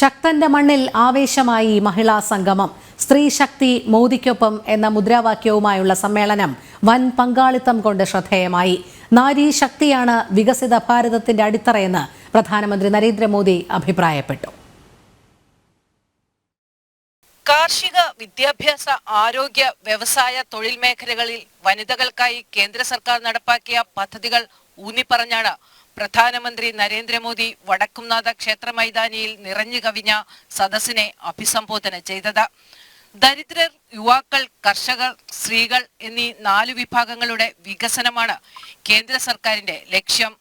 ശക്തന്റെ മണ്ണിൽ ആവേശമായി മഹിളാ സംഗമം. സ്ത്രീ ശക്തി മോദിക്കൊപ്പം എന്ന മുദ്രാവാക്യവുമായുള്ള സമ്മേളനം വൻ പങ്കാളിത്തം കൊണ്ട് ശ്രദ്ധേയമായി. നാരി ശക്തിയാണ് വികസിത ഭാരതത്തിന്റെ അടിത്തറയെന്ന് പ്രധാനമന്ത്രി നരേന്ദ്രമോദി അഭിപ്രായപ്പെട്ടു. കാർഷിക, വിദ്യാഭ്യാസ, ആരോഗ്യ, വ്യവസായ, തൊഴിൽ മേഖലകളിൽ വനിതകൾക്കായി കേന്ദ്ര സർക്കാർ നടപ്പാക്കിയ പദ്ധതികൾ ഊന്നിപ്പറഞ്ഞാണ് പ്രധാനമന്ത്രി നരേന്ദ്രമോദി വടക്കുംനാഥ ക്ഷേത്ര മൈതാനിയിൽ നിറഞ്ഞു കവിഞ്ഞ സദസ്സിനെ അഭിസംബോധന ചെയ്തത്. ദരിദ്രർ, യുവാക്കൾ, കർഷകർ, സ്ത്രീകൾ എന്നീ 4 വിഭാഗങ്ങളുടെ വികസനമാണ് കേന്ദ്ര സർക്കാരിന്റെ ലക്ഷ്യം.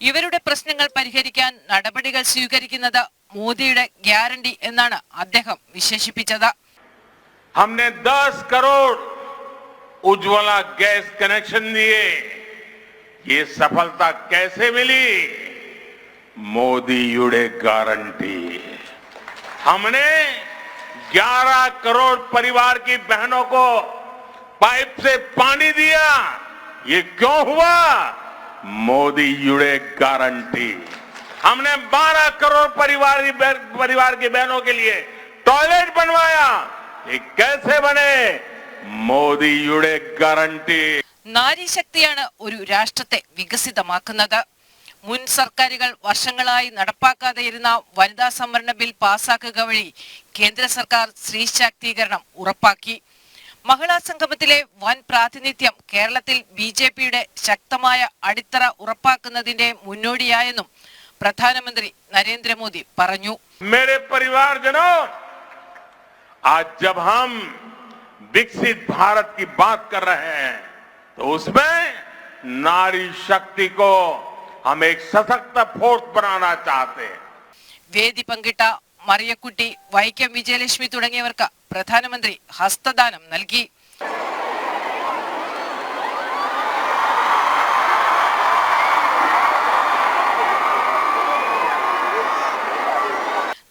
ഇവരുടെ പ്രശ്നങ്ങൾ പരിഹരിക്കാൻ നടപടികൾ സ്വീകരിക്കുന്നത് മോദിയുടെ ഗ്യാരണ്ടി എന്നാണ് അദ്ദേഹം വിശേഷിപ്പിച്ചത്. हमने 10 करोड़ उज्ज्वला गैस कनेक्शन दिए. ये सफलता कैसे मिली? मोदीയുടെ गारंटी. हमने 11 करोड़ परिवार की बहनों को पाइप से पानी दिया. ये क्यों हुआ? मोदीയുടെ गारंटी. हमने 12 करोड़ परिवार की बहनों के लिए टॉयलेट बनवाया. ये कैसे बने? മോദിയുടെ ഗ്യാരണ്ടി. നാരീശക്തിയാണ് ഒരു രാഷ്ട്രത്തെ വികസിതമാക്കുന്നത്. മുൻ സർക്കാരുകൾ വർഷങ്ങളായി നടപ്പാക്കാതെയിരുന്ന വനിതാ സംവരണ ബിൽ പാസാക്കുക വഴി കേന്ദ്ര സർക്കാർ സ്ത്രീ ശാക്തീകരണം ഉറപ്പാക്കി. മഹിളാ സംഗമത്തിലെ വൻ പ്രാതിനിധ്യം കേരളത്തിൽ BJPയുടെ ശക്തമായ അടിത്തറ ഉറപ്പാക്കുന്നതിന്റെ മുന്നോടിയായെന്നും പ്രധാനമന്ത്രി നരേന്ദ്രമോദി പറഞ്ഞു. मेरे परिवारजनों, आज जब हम विकसित भारत की बात कर रहे हैं तो उसमें नारी शक्ति को हम एक सशक्त फोर्स बनाना चाहते हैं. വേദി പങ്കിട്ട മറിയക്കുട്ടി, വൈക്കം വിജയലക്ഷ്മി തുടങ്ങിയവർക്ക് പ്രധാനമന്ത്രി ഹസ്തദാനം നൽകി.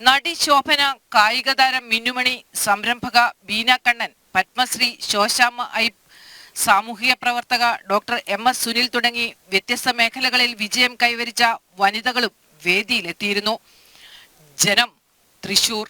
നടി ശോഭന, കായിക താരം മിന്നുമണി, സംരംഭക ബീന കണ്ണൻ, പത്മശ്രീ ശോശാമ്മ ഐപ്പ്, സാമൂഹിക പ്രവർത്തക ഡോക്ടർ MS സുനിൽ തുടങ്ങി വ്യത്യസ്ത മേഖലകളിൽ വിജയം കൈവരിച്ച വനിതകളും വേദിയിലെത്തിയിരുന്നു. ജനം, തൃശൂർ.